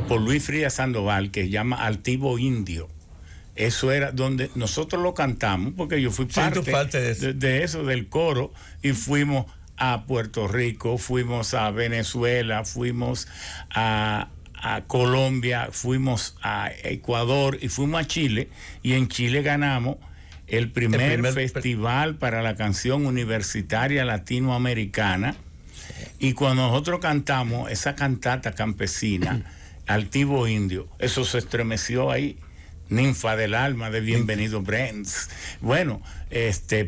por Luis Frías Sandoval, que se llama Altivo Indio. Eso era donde nosotros lo cantamos, porque yo fui parte de eso, del coro, y fuimos a Puerto Rico, fuimos a Venezuela, fuimos a Colombia, fuimos a Ecuador y fuimos a Chile, y en Chile ganamos el primer festival para la canción universitaria latinoamericana. Y cuando nosotros cantamos esa cantata campesina, Altivo Indio, eso se estremeció ahí. Ninfa del alma de Bienvenido Brents, bueno,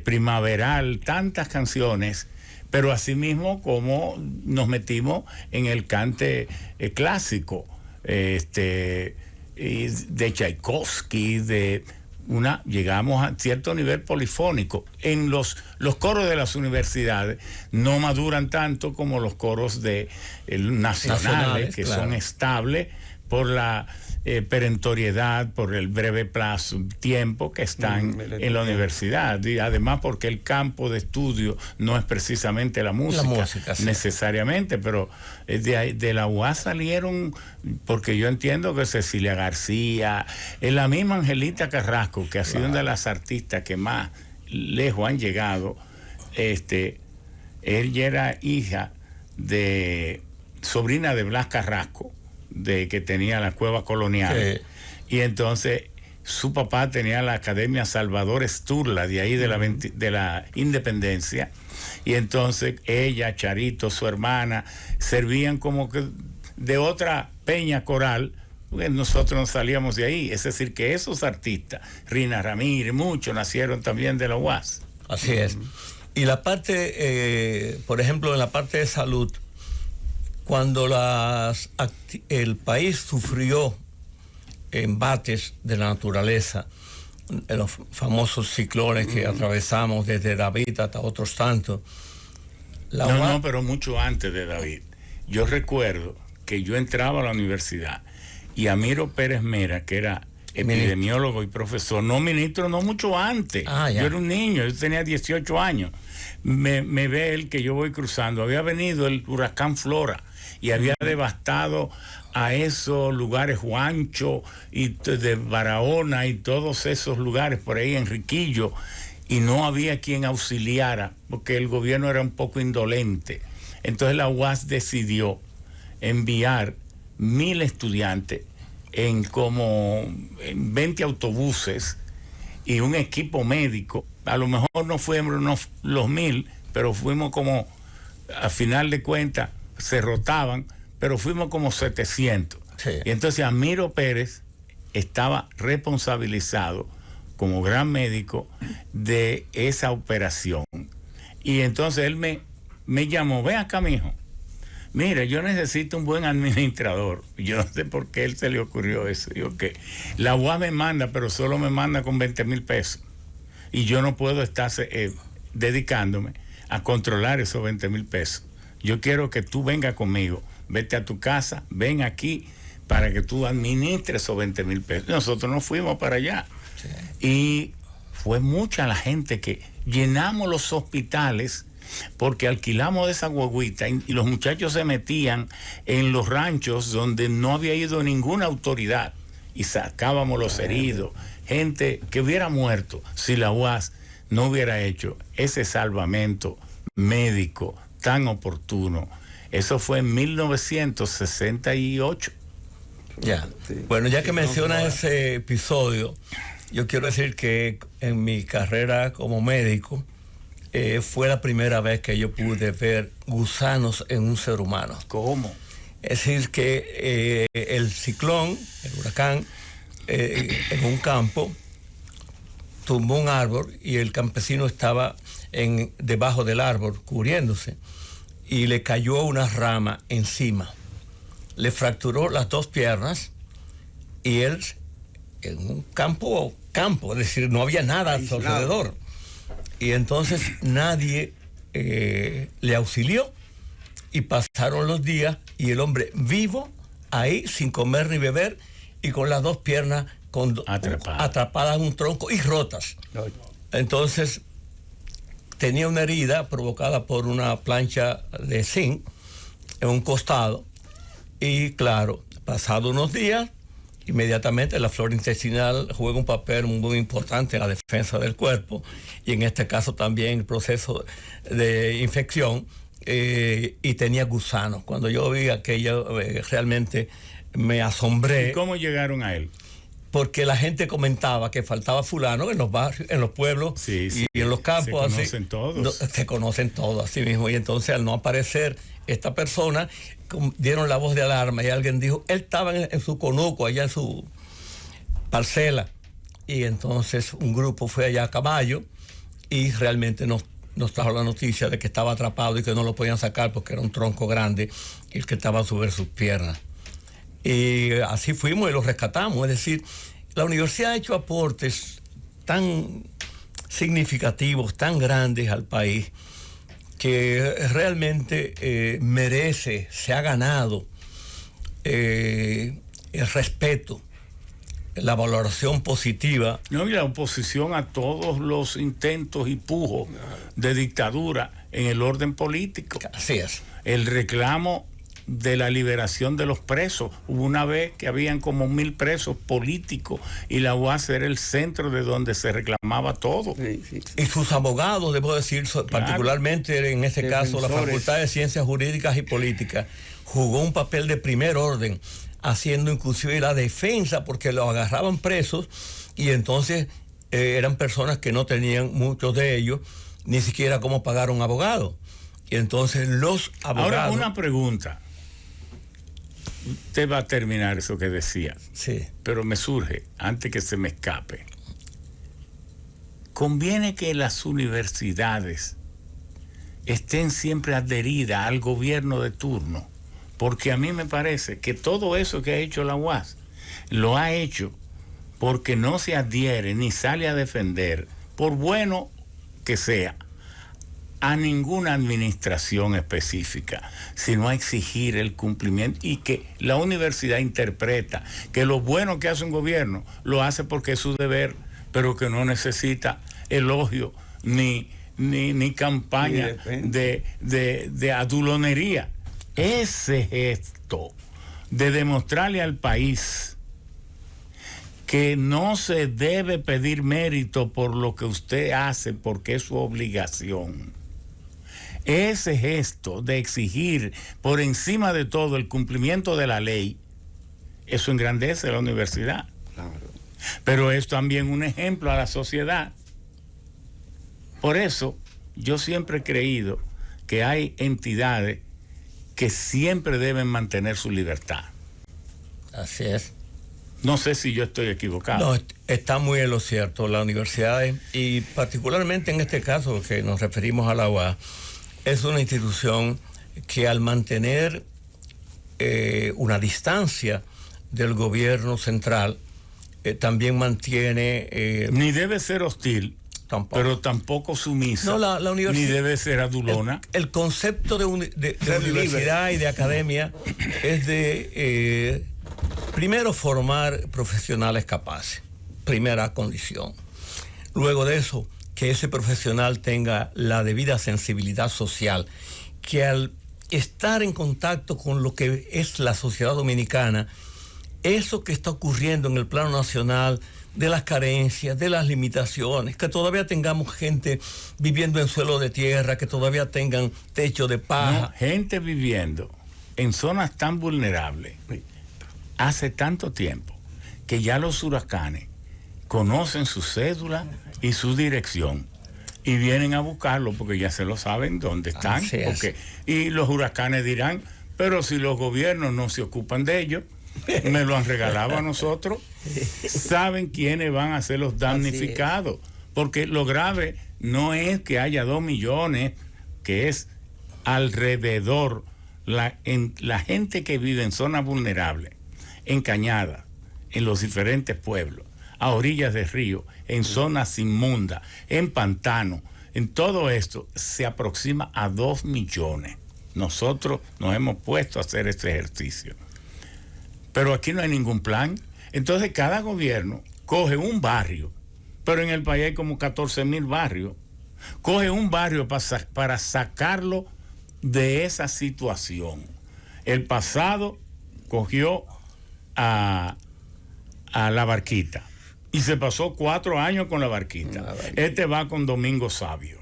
Primaveral, tantas canciones, pero asimismo como nos metimos en el cante clásico, de Tchaikovsky, llegamos a cierto nivel polifónico. En los coros de las universidades no maduran tanto como los coros nacionales, que claro, son estables por la perentoriedad, por el breve plazo, tiempo que están en la universidad, y además porque el campo de estudio no es precisamente la música sí, necesariamente, pero de la UAS salieron, porque yo entiendo que Cecilia García, la misma Angelita Carrasco, que ha sido una de las artistas que más lejos han llegado, ella era sobrina de Blas Carrasco, que tenía la Cueva Colonial, sí, y entonces su papá tenía la Academia Salvador Esturla, de ahí de la Independencia, y entonces ella, Charito, su hermana, servían como que de otra peña coral, porque nosotros nos salíamos de ahí. Es decir, que esos artistas, Rina Ramírez, muchos nacieron también de la UAS. Así es. Y la parte, por ejemplo, en la parte de salud, cuando el país sufrió embates de la naturaleza, los famosos ciclones que atravesamos desde David hasta otros tantos. No, pero mucho antes de David. Yo recuerdo que yo entraba a la universidad y Amiro Pérez Mera, que era epidemiólogo y profesor, no ministro, no mucho antes. Yo era un niño, yo tenía 18 años. Me ve él que yo voy cruzando. Había venido el huracán Flora y había devastado a esos lugares, Juancho y de Barahona y todos esos lugares por ahí, Enriquillo, y no había quien auxiliara porque el gobierno era un poco indolente. Entonces la UAS decidió enviar 1,000 estudiantes en 20 autobuses y un equipo médico. A lo mejor no fuimos los 1,000, pero fuimos como, a final de cuentas, se rotaban, pero fuimos como 700. Sí. Y entonces Amiro Pérez estaba responsabilizado como gran médico de esa operación. Y entonces él me llamó, ven acá, mijo. Mira, yo necesito un buen administrador. Yo no sé por qué él se le ocurrió eso. Digo que la UAS me manda, pero solo me manda con 20,000 pesos. Y yo no puedo estar dedicándome a controlar esos 20,000 pesos. Yo quiero que tú vengas conmigo, vete a tu casa, ven aquí para que tú administres esos 20,000 pesos. Nosotros nos fuimos para allá. Sí. Y fue mucha la gente que llenamos los hospitales porque alquilamos esa guaguita y los muchachos se metían en los ranchos donde no había ido ninguna autoridad y sacábamos los heridos, gente que hubiera muerto si la UAS no hubiera hecho ese salvamento médico tan oportuno. Eso fue en 1968. Ya. Sí. Bueno, ya que mencionas ese episodio, yo quiero decir que en mi carrera como médico fue la primera vez que yo pude ver gusanos en un ser humano. ¿Cómo? Es decir, que el ciclón, el huracán, en un campo tumbó un árbol y el campesino estaba debajo del árbol cubriéndose y le cayó una rama encima, le fracturó las 2 piernas y él en un campo, es decir, no había nada a su alrededor, y entonces nadie le auxilió y pasaron los días y el hombre vivo ahí sin comer ni beber y con las 2 piernas atrapadas en un tronco y rotas. Entonces tenía una herida provocada por una plancha de zinc en un costado Y claro, pasado unos días, inmediatamente la flora intestinal juega un papel muy importante en la defensa del cuerpo y en este caso también el proceso de infección, y tenía gusanos. Cuando yo vi aquello, realmente me asombré. ¿Y cómo llegaron a él? Porque la gente comentaba que faltaba fulano en los barrios, en los pueblos, sí, y en los campos. Se conocen todos. Se conocen todos, así mismo. Y entonces, al no aparecer esta persona, dieron la voz de alarma y alguien dijo, él estaba en su conuco, allá en su parcela. Y entonces un grupo fue allá a caballo y realmente nos trajo la noticia de que estaba atrapado y que no lo podían sacar porque era un tronco grande y el que estaba sobre sus piernas. Y así fuimos y lo rescatamos. Es decir, la universidad ha hecho aportes tan significativos, tan grandes al país, que realmente merece, se ha ganado el respeto, la valoración positiva. No, y la oposición a todos los intentos y pujos de dictadura en el orden político. Así es. El reclamo de la liberación de los presos. Hubo una vez que habían como 1,000 presos políticos y la UAS era el centro de donde se reclamaba todo. Sí. Y sus abogados, debo decir, claro, particularmente en este caso la Facultad de Ciencias Jurídicas y Políticas, jugó un papel de primer orden, haciendo inclusive la defensa, porque los agarraban presos y entonces eran personas que no tenían, muchos de ellos, ni siquiera cómo pagar un abogado. Y entonces los abogados... Ahora, una pregunta. Usted va a terminar eso que decía. Sí. Pero me surge, antes que se me escape. Conviene que las universidades estén siempre adheridas al gobierno de turno, porque a mí me parece que todo eso que ha hecho la UAS lo ha hecho porque no se adhiere ni sale a defender, por bueno que sea, a ninguna administración específica, sino a exigir el cumplimiento, y que la universidad interpreta que lo bueno que hace un gobierno lo hace porque es su deber, pero que no necesita elogio ni campaña de adulonería. Ese gesto de demostrarle al país que no se debe pedir mérito por lo que usted hace porque es su obligación. Ese gesto de exigir por encima de todo el cumplimiento de la ley, eso engrandece a la universidad. Claro. Pero es también un ejemplo a la sociedad. Por eso yo siempre he creído que hay entidades que siempre deben mantener su libertad. Así es. No sé si yo estoy equivocado. No, está muy en lo cierto. Las universidades, y particularmente en este caso que nos referimos a la UAS, es una institución que al mantener una distancia del gobierno central, también mantiene... ni debe ser hostil, tampoco, pero tampoco sumisa, no, la ni debe ser adulona. El concepto de universidad y de academia es de, primero, formar profesionales capaces, primera condición. Luego de eso, que ese profesional tenga la debida sensibilidad social, que al estar en contacto con lo que es la sociedad dominicana, eso que está ocurriendo en el plano nacional, de las carencias, de las limitaciones, que todavía tengamos gente viviendo en suelo de tierra, que todavía tengan techo de paja. No, gente viviendo en zonas tan vulnerables hace tanto tiempo que ya los huracanes conocen su cédula y su dirección y vienen a buscarlo porque ya se lo saben dónde están. Y los huracanes dirán, pero si los gobiernos no se ocupan de ellos, me lo han regalado a nosotros. Saben quiénes van a ser los damnificados, porque lo grave no es que haya 2 millones, que es alrededor la gente que vive en zonas vulnerables, en cañadas, en los diferentes pueblos, a orillas de río, en zonas inmundas, en pantanos, en todo esto se aproxima a 2 millones. Nosotros nos hemos puesto a hacer este ejercicio. Pero aquí no hay ningún plan. Entonces cada gobierno coge un barrio, pero en el país hay como 14,000 barrios. Coge un barrio para sacarlo de esa situación. El pasado cogió a la Barquita y se pasó 4 años con la Barquita. Este va con Domingo Sabio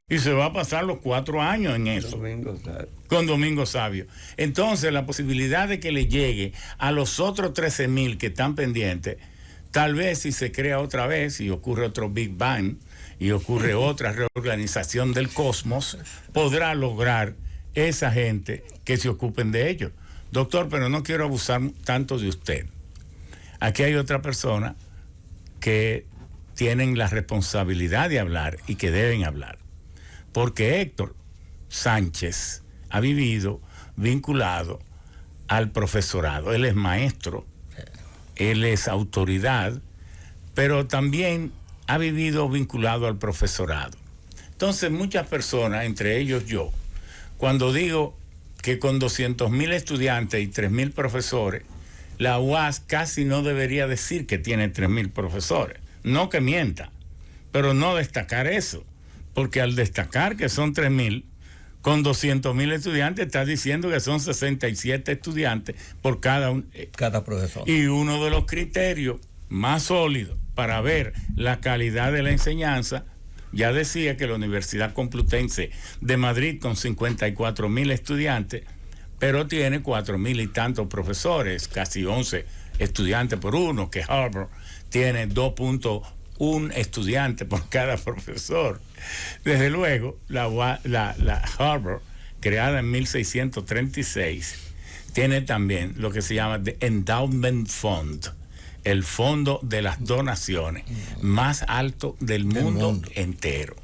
y se va a pasar los 4 años en eso. Con Domingo Sabio. Entonces la posibilidad de que le llegue a los otros 13,000 que están pendientes, tal vez si se crea otra vez y ocurre otro Big Bang y ocurre otra reorganización del cosmos, podrá lograr esa gente que se ocupen de ello. Doctor, pero no quiero abusar tanto de usted. Aquí hay otra persona que tienen la responsabilidad de hablar y que deben hablar. Porque Héctor Sánchez ha vivido vinculado al profesorado. Él es maestro, él es autoridad, pero también ha vivido vinculado al profesorado. Entonces muchas personas, entre ellos yo, cuando digo que con 200,000 estudiantes y 3,000 profesores, la UAS casi no debería decir que tiene 3,000 profesores. No que mienta, pero no destacar eso. Porque al destacar que son 3,000, con 200,000 estudiantes, está diciendo que son 67 estudiantes por cada profesor. Y uno de los criterios más sólidos para ver la calidad de la enseñanza, ya decía que la Universidad Complutense de Madrid, con 54,000 estudiantes, pero tiene 4,000 y tantos profesores, casi 11 estudiantes por uno, que Harvard tiene 2.1 estudiantes por cada profesor. Desde luego, la Harvard, creada en 1636, tiene también lo que se llama The Endowment Fund, el fondo de las donaciones más alto del mundo entero.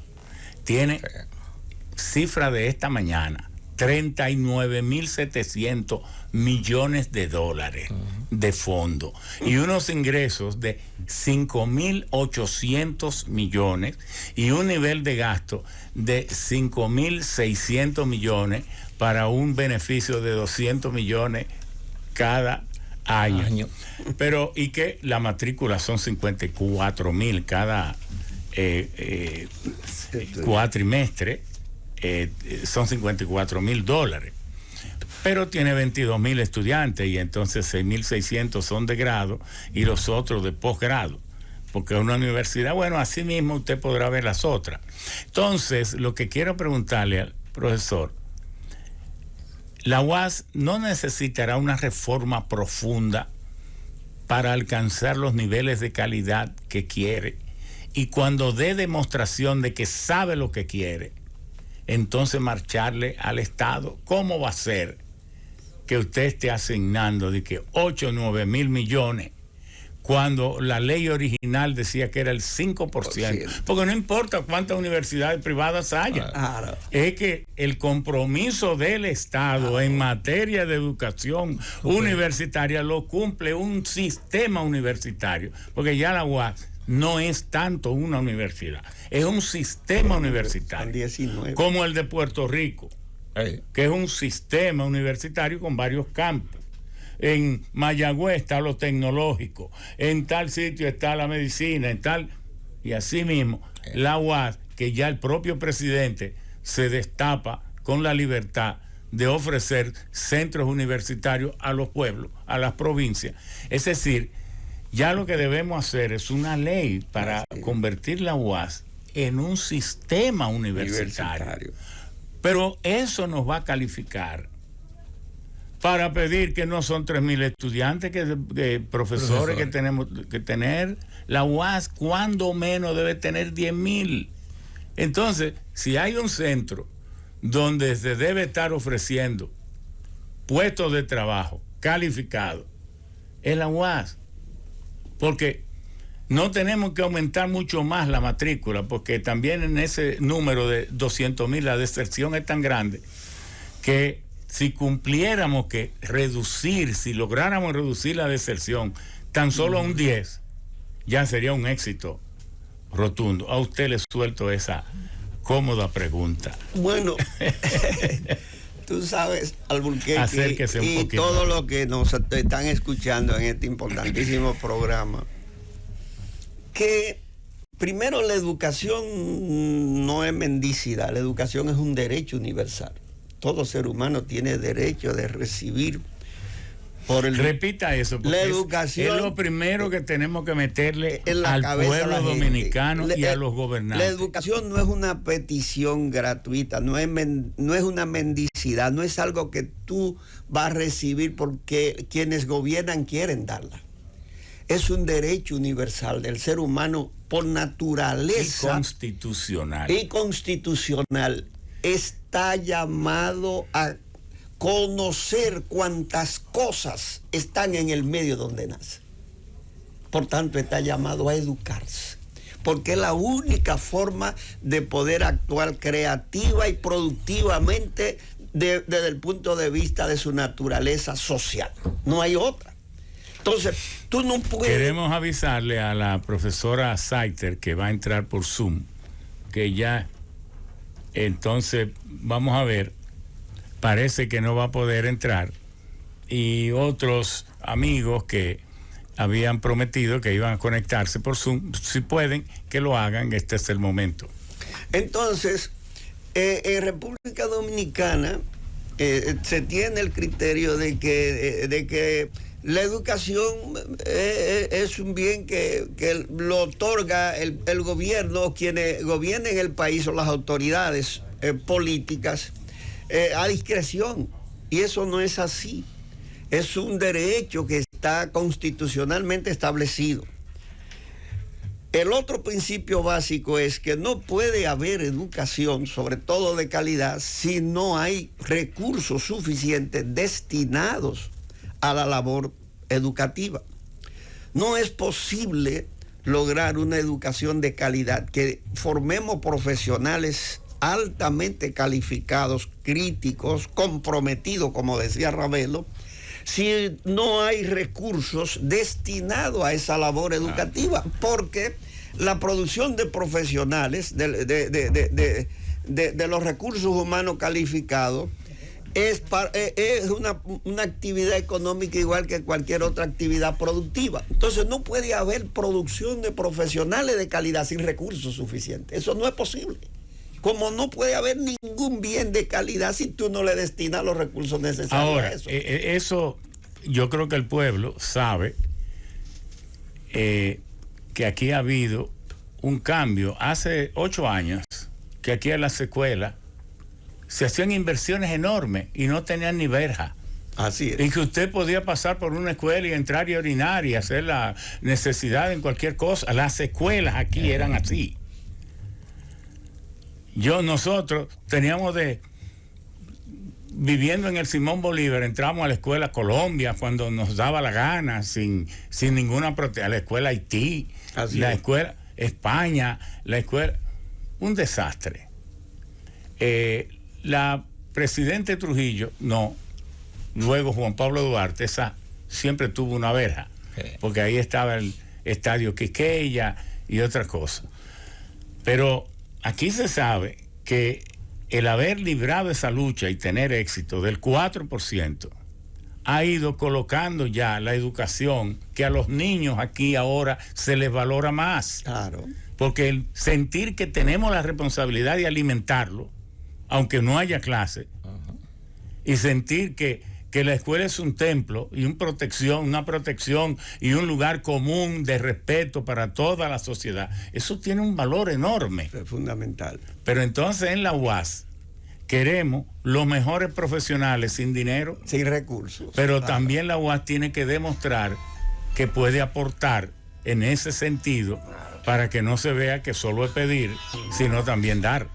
Tiene cifra de esta mañana, 39.700 millones de dólares de fondo y unos ingresos de 5.800 millones y un nivel de gasto de 5.600 millones para un beneficio de 200 millones cada año. Pero y que la matrícula son 54,000 cada cuatrimestre. Son $54,000, pero tiene 22,000 estudiantes y entonces 6,600 son de grado y los otros de posgrado, porque es una universidad. Bueno, así mismo usted podrá ver las otras. Entonces, lo que quiero preguntarle al profesor, la UAS no necesitará una reforma profunda para alcanzar los niveles de calidad que quiere, y cuando dé demostración de que sabe lo que quiere, entonces marcharle al Estado. ¿Cómo va a ser que usted esté asignando de que 8 o 9 mil millones cuando la ley original decía que era el 5%? Porque no importa cuántas universidades privadas haya. Claro. Es que el compromiso del Estado en materia de educación universitaria lo cumple un sistema universitario, porque ya la UAS no es tanto una universidad, es un sistema universitario, como el de Puerto Rico, que es un sistema universitario con varios campos. En Mayagüez está lo tecnológico, en tal sitio está la medicina, en tal, y así mismo la UAS, que ya el propio presidente se destapa con la libertad de ofrecer centros universitarios a los pueblos, a las provincias. Es decir, ya lo que debemos hacer es una ley para convertir la UAS en un sistema universitario. Pero eso nos va a calificar para pedir que no son 3,000 estudiantes, que profesores que tenemos que tener. La UAS, cuando menos, debe tener 10,000. Entonces, si hay un centro donde se debe estar ofreciendo puestos de trabajo calificados, es la UAS. Porque no tenemos que aumentar mucho más la matrícula, porque también en ese número de 200,000 la deserción es tan grande que si cumpliéramos si lográramos reducir la deserción tan solo a un 10, ya sería un éxito rotundo. A usted le suelto esa cómoda pregunta. Bueno, tú sabes, Alburquerque, y todo lo que nos están escuchando en este importantísimo programa, que primero la educación no es mendicidad, la educación es un derecho universal. Todo ser humano tiene derecho de recibir Repita eso, porque la educación es lo primero que tenemos que meterle al pueblo dominicano y a los gobernantes. La educación no es una petición gratuita, no es una mendicidad, no es algo que tú vas a recibir porque quienes gobiernan quieren darla. Es un derecho universal del ser humano por naturaleza. Y constitucional. Está llamado a conocer cuántas cosas están en el medio donde nace. Por tanto, está llamado a educarse, porque es la única forma de poder actuar creativa y productivamente desde el punto de vista de su naturaleza social. No hay otra. Entonces, tú no puedes... Queremos avisarle a la profesora Saiter, que va a entrar por Zoom, que ya, entonces, vamos a ver, parece que no va a poder entrar, y otros amigos que habían prometido que iban a conectarse por Zoom, si pueden, que lo hagan, este es el momento. Entonces, en República Dominicana se tiene el criterio de que la educación es un bien que lo otorga el gobierno, quienes gobiernen el país o las autoridades políticas a discreción. Y eso no es así. Es un derecho que está constitucionalmente establecido. El otro principio básico es que no puede haber educación, sobre todo de calidad, si no hay recursos suficientes destinados a la labor educativa. No es posible lograr una educación de calidad, que formemos profesionales altamente calificados, críticos, comprometidos, como decía Ravelo, si no hay recursos destinados a esa labor educativa, porque la producción de profesionales, de los recursos humanos calificados, es una actividad económica igual que cualquier otra actividad productiva. Entonces no puede haber producción de profesionales de calidad sin recursos suficientes. Eso no es posible. Como no puede haber ningún bien de calidad si tú no le destinas los recursos necesarios. Ahora, a eso. Eso yo creo que el pueblo sabe que aquí ha habido un cambio. Hace 8 años que aquí en las escuelas se hacían inversiones enormes y no tenían ni verja. Así es. Y que usted podía pasar por una escuela y entrar y orinar y hacer la necesidad en cualquier cosa. Las escuelas aquí eran así. Nosotros teníamos viviendo en el Simón Bolívar, entramos a la escuela Colombia cuando nos daba la gana, sin ninguna protesta, a la escuela Haití, la escuela España, la escuela, un desastre. La presidente Trujillo, no, luego Juan Pablo Duarte, esa siempre tuvo una verja, porque ahí estaba el estadio Quisqueya y otras cosas. Pero aquí se sabe que el haber librado esa lucha y tener éxito del 4% ha ido colocando ya la educación, que a los niños aquí ahora se les valora más. Claro. Porque el sentir que tenemos la responsabilidad de alimentarlo, aunque no haya clase, y sentir que la escuela es un templo y una protección y un lugar común de respeto para toda la sociedad, eso tiene un valor enorme. Es fundamental. Pero entonces en la UAS queremos los mejores profesionales sin dinero, sin recursos. Pero también la UAS tiene que demostrar que puede aportar en ese sentido, para que no se vea que solo es pedir, sino también dar.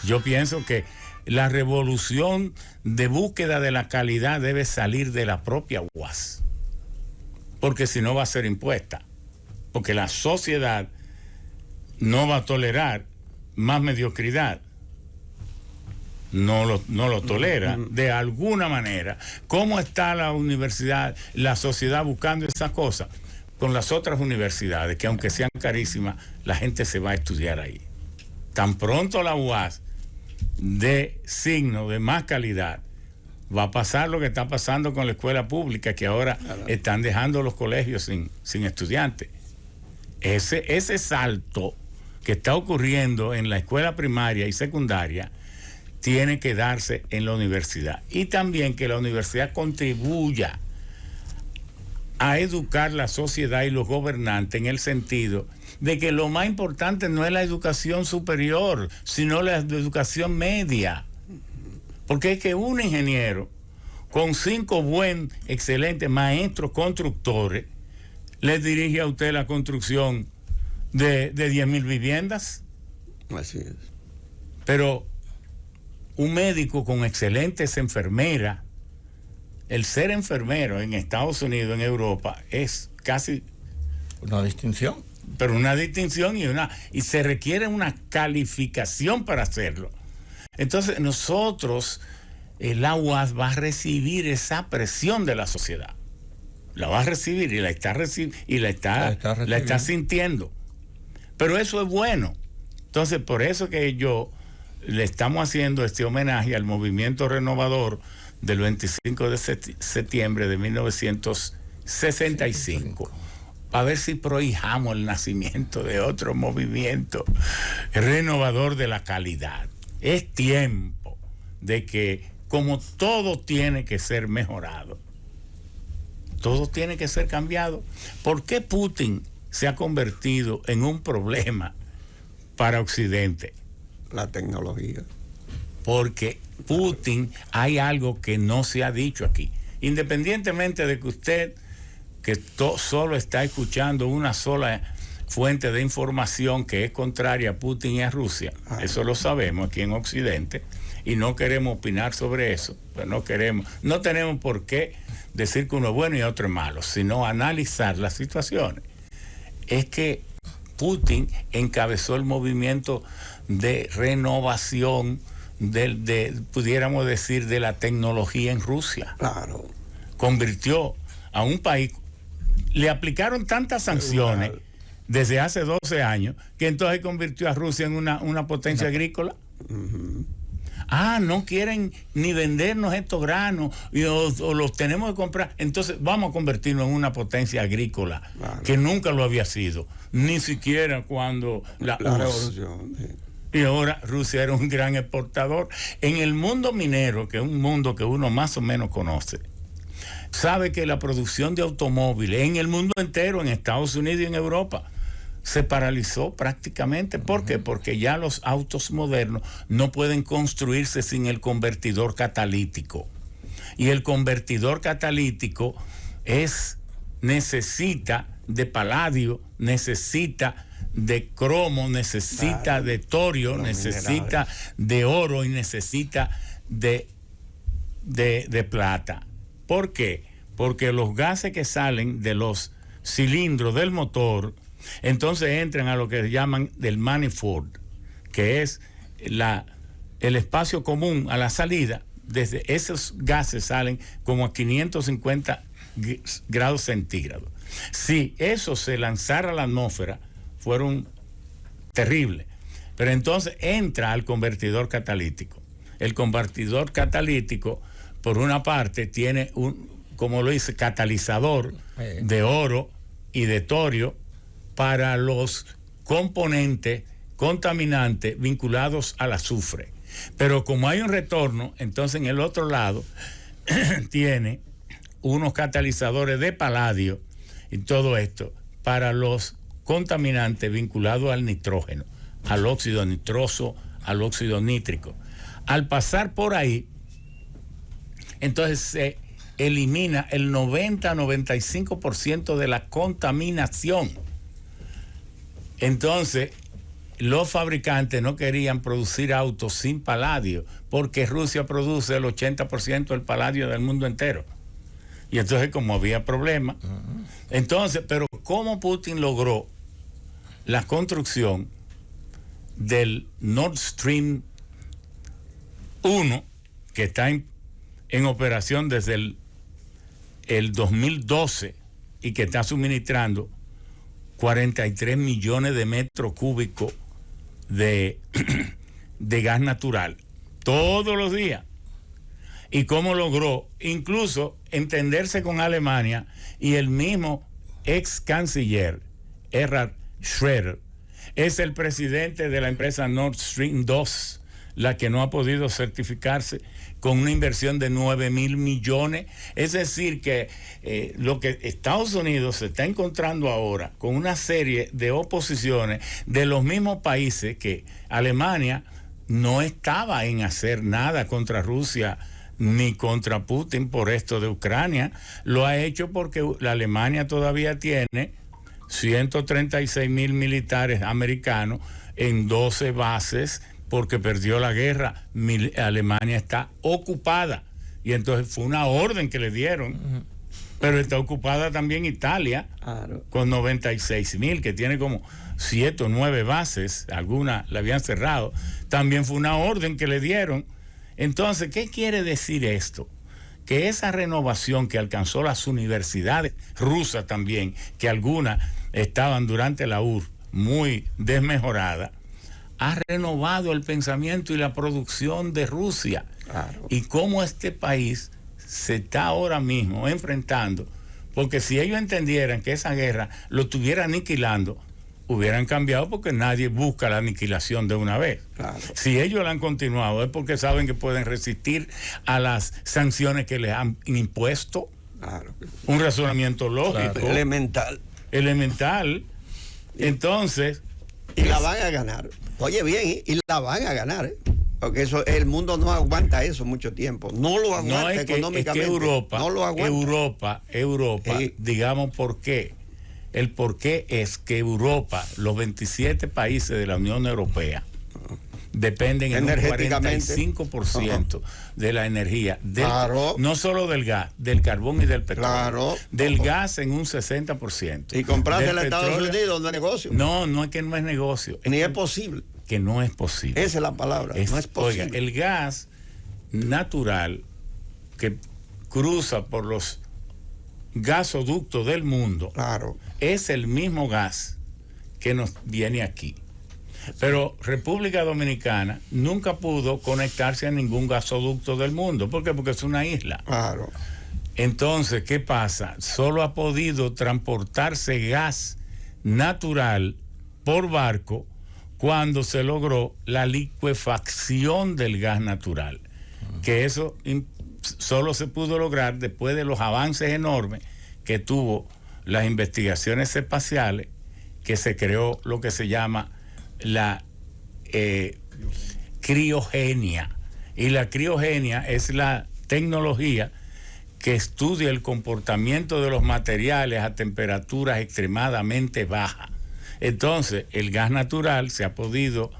Yo pienso que la revolución de búsqueda de la calidad debe salir de la propia UAS, porque si no va a ser impuesta, porque la sociedad no va a tolerar más mediocridad, no lo tolera de alguna manera. ¿Cómo está la universidad, la sociedad buscando esas cosas? Con las otras universidades, que aunque sean carísimas, la gente se va a estudiar ahí. Tan pronto la UAS de signo de más calidad, va a pasar lo que está pasando con la escuela pública, que ahora están dejando los colegios sin estudiantes. Ese salto que está ocurriendo en la escuela primaria y secundaria tiene que darse en la universidad, y también que la universidad contribuya a educar la sociedad y los gobernantes en el sentido de que lo más importante no es la educación superior, sino la educación media. Porque es que un ingeniero con 5 excelentes maestros constructores le dirige a usted la construcción de 10,000 viviendas. Así es. Pero un médico con excelentes enfermeras, el ser enfermero en Estados Unidos, en Europa, es casi una distinción. Pero una distinción y se requiere una calificación para hacerlo. Entonces nosotros, la UAS va a recibir esa presión de la sociedad. La va a recibir y la está sintiendo. Pero eso es bueno. Entonces, por eso que le estamos haciendo este homenaje al movimiento renovador del 25 de septiembre de 1965. A ver si prohijamos el nacimiento de otro movimiento renovador de la calidad. Es tiempo de que, como todo tiene que ser mejorado, todo tiene que ser cambiado. ¿Por qué Putin se ha convertido en un problema para Occidente? La tecnología. Porque Putin, hay algo que no se ha dicho aquí. Independientemente de que usted, que solo está escuchando una sola fuente de información que es contraria a Putin y a Rusia, eso lo sabemos aquí en Occidente, y no queremos opinar sobre eso, pues no tenemos por qué decir que uno es bueno y otro es malo, sino analizar las situaciones. Es que Putin encabezó el movimiento de renovación pudiéramos decir, de la tecnología en Rusia. Claro. Convirtió a un país, le aplicaron tantas sanciones desde hace 12 años, que entonces convirtió a Rusia en una potencia agrícola. Uh-huh. No quieren ni vendernos estos granos o los tenemos que comprar, entonces vamos a convertirnos en una potencia agrícola, que nunca lo había sido, ni siquiera cuando la revolución. Sí. Y ahora Rusia era un gran exportador. En el mundo minero, que es un mundo que uno más o menos conoce, sabe que la producción de automóviles en el mundo entero, en Estados Unidos y en Europa, se paralizó prácticamente. ¿Por qué? Porque ya los autos modernos no pueden construirse sin el convertidor catalítico. Y el convertidor catalítico necesita de paladio, necesita de cromo, necesita de torio, necesita de oro y necesita de plata. ¿Por qué? Porque los gases que salen de los cilindros del motor, entonces entran a lo que llaman del manifold, que es el espacio común a la salida. Desde esos gases salen como a 550 grados centígrados. Si eso se lanzara a la atmósfera, fueron terribles. Pero entonces entra al convertidor catalítico. El convertidor catalítico, por una parte, tiene como lo dice, catalizador de oro y de torio para los componentes contaminantes vinculados al azufre. Pero como hay un retorno, entonces en el otro lado tiene unos catalizadores de paladio y todo esto para los contaminantes vinculados al nitrógeno, al óxido nitroso, al óxido nítrico. Al pasar por ahí, entonces se elimina el 90-95% de la contaminación. Entonces, los fabricantes no querían producir autos sin paladio, porque Rusia produce el 80% del paladio del mundo entero. Y entonces, como había problemas, entonces, pero ¿cómo Putin logró la construcción del Nord Stream 1, que está en operación desde el 2012 y que está suministrando 43 millones de metros cúbicos de gas natural todos los días? Y cómo logró incluso entenderse con Alemania, y el mismo ex canciller Gerhard Schröder es el presidente de la empresa Nord Stream 2, la que no ha podido certificarse con una inversión de 9,000 millones. Es decir, que lo que Estados Unidos se está encontrando ahora con una serie de oposiciones de los mismos países que Alemania no estaba en hacer nada contra Rusia ni contra Putin por esto de Ucrania. Lo ha hecho porque la Alemania todavía tiene 136,000 militares americanos en 12 bases porque perdió la guerra. Alemania está ocupada y entonces fue una orden que le dieron. Pero está ocupada también Italia, claro, con 96,000, que tiene como 7 o 9 bases, algunas la habían cerrado. También fue una orden que le dieron. Entonces, ¿qué quiere decir esto? Que esa renovación que alcanzó las universidades rusas también, que algunas estaban durante la URSS muy desmejoradas, ha renovado el pensamiento y la producción de Rusia. Claro. Y cómo este país se está ahora mismo enfrentando, porque si ellos entendieran que esa guerra lo estuviera aniquilando, hubieran cambiado, porque nadie busca la aniquilación de una vez. Claro. Si ellos la han continuado es porque saben que pueden resistir a las sanciones que les han impuesto. Claro. Un razonamiento lógico. Claro. Elemental. Entonces... Y la van a ganar. Oye bien, y la van a ganar, ¿eh? Porque eso, el mundo no aguanta eso mucho tiempo. No lo aguanta, no, es que, económicamente. Es que Europa, no lo aguanta. Europa, sí. Digamos por qué. El por qué es que Europa, los 27 países de la Unión Europea, dependen en un 45% de la energía. Claro. No solo del gas, del carbón y del petróleo. Claro. Del gas en un 60%. Y comprarse en Estados Unidos no es negocio. No es que no es negocio. Ni es posible. Que no es posible. Esa es la palabra, no es posible. Oiga, el gas natural que cruza por los gasoductos del mundo, claro, es el mismo gas que nos viene aquí. Pero República Dominicana nunca pudo conectarse a ningún gasoducto del mundo. ¿Por qué? Porque es una isla. Claro. Entonces, ¿qué pasa? Solo ha podido transportarse gas natural por barco cuando se logró la licuefacción del gas natural, que eso solo se pudo lograr después de los avances enormes que tuvo las investigaciones espaciales, que se creó lo que se llama la criogenia. Y la criogenia es la tecnología que estudia el comportamiento de los materiales a temperaturas extremadamente bajas. Entonces, el gas natural se ha podido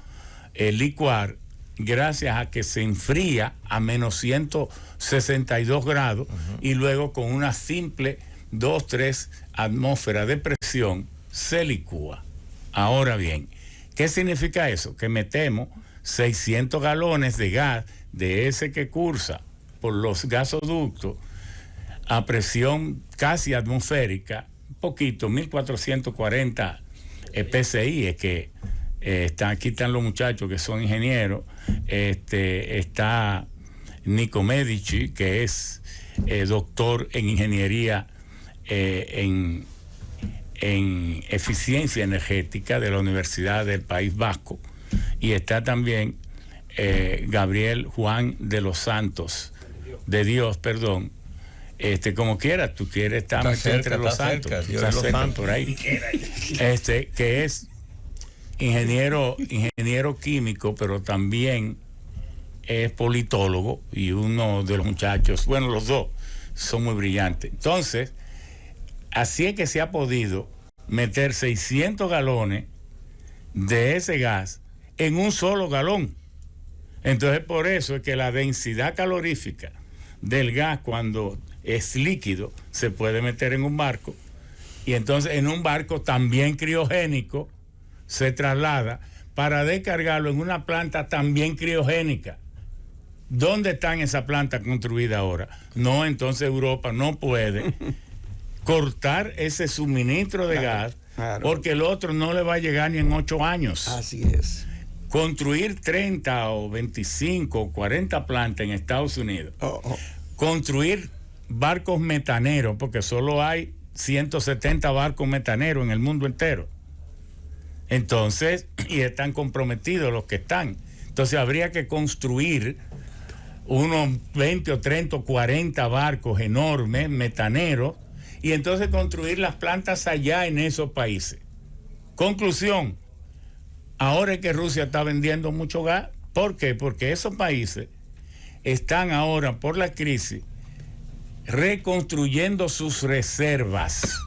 licuar gracias a que se enfría a menos 162 grados y luego con una simple 2-3 atmósferas de presión se licúa. Ahora bien, ¿qué significa eso? Que metemos 600 galones de gas de ese que cursa por los gasoductos a presión casi atmosférica, un poquito, 1440 PSI, es que aquí están los muchachos que son ingenieros, está Nico Medici, que es doctor en ingeniería en eficiencia energética de la Universidad del País Vasco, y está también Gabriel Juan de los Santos, de Dios, perdón. Como quieras, tú quieres estar entre los santos, por ahí, que es ingeniero químico, pero también es politólogo, y uno de los muchachos, bueno, los dos son muy brillantes. Entonces, así es que se ha podido meter 600 galones de ese gas en un solo galón. Entonces, por eso es que la densidad calorífica del gas, cuando es líquido, se puede meter en un barco, y entonces en un barco también criogénico se traslada para descargarlo en una planta también criogénica. ¿Dónde está esa planta construida ahora? No, entonces Europa no puede cortar ese suministro de gas, porque el otro no le va a llegar ni en 8 años. Así es. Construir 30 o 25 o 40 plantas en Estados Unidos. Construir barcos metaneros, porque solo hay 170 barcos metaneros en el mundo entero. Entonces, y están comprometidos los que están. Entonces habría que construir unos 20 o 30 o 40 barcos enormes, metaneros, y entonces construir las plantas allá en esos países. Conclusión, ahora es que Rusia está vendiendo mucho gas. ¿Por qué? Porque esos países están ahora, por la crisis, reconstruyendo sus reservas.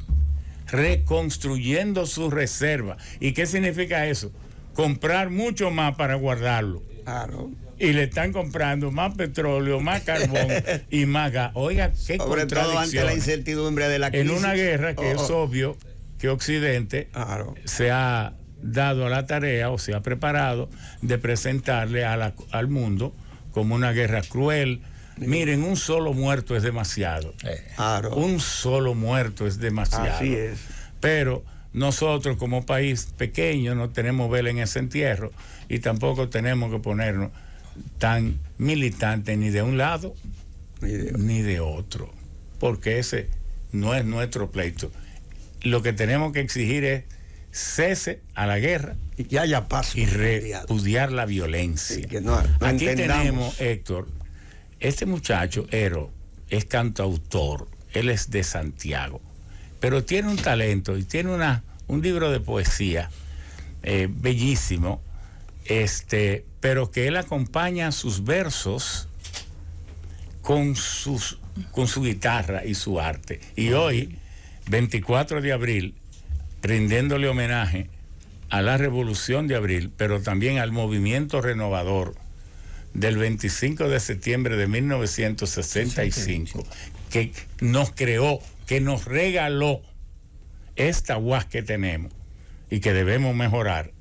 ¿Y qué significa eso? Comprar mucho más para guardarlo. Claro. Y le están comprando más petróleo, más carbón y más gas. Oiga, qué sobre todo ante la incertidumbre de la crisis. En una guerra que es obvio que Occidente se ha dado a la tarea o se ha preparado de presentarle al mundo como una guerra cruel. Miren, un solo muerto es demasiado. Un solo muerto es demasiado. Así es. Pero nosotros como país pequeño no tenemos vela en ese entierro y tampoco tenemos que ponernos tan militantes ni de un lado ni de otro, porque ese no es nuestro pleito. Lo que tenemos que exigir es cese a la guerra y que haya paz y repudiar la violencia. Sí, que no aquí entendamos. Tenemos, Héctor, este muchacho, Ero, es cantautor, él es de Santiago, pero tiene un talento y tiene un libro de poesía bellísimo, pero que él acompaña sus versos con su guitarra y su arte. Y hoy, 24 de abril, rindiéndole homenaje a la Revolución de Abril, pero también al movimiento renovador del 25 de septiembre de 1965, que nos creó, que nos regaló esta UAS que tenemos y que debemos mejorar.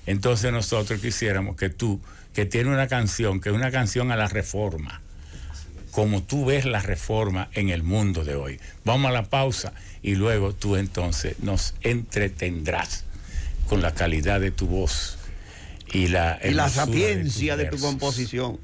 Entonces nosotros quisiéramos que tú, que tienes una canción, que es una canción a la reforma, como tú ves la reforma en el mundo de hoy. Vamos a la pausa y luego tú entonces nos entretendrás con la calidad de tu voz y la sapiencia de tu composición.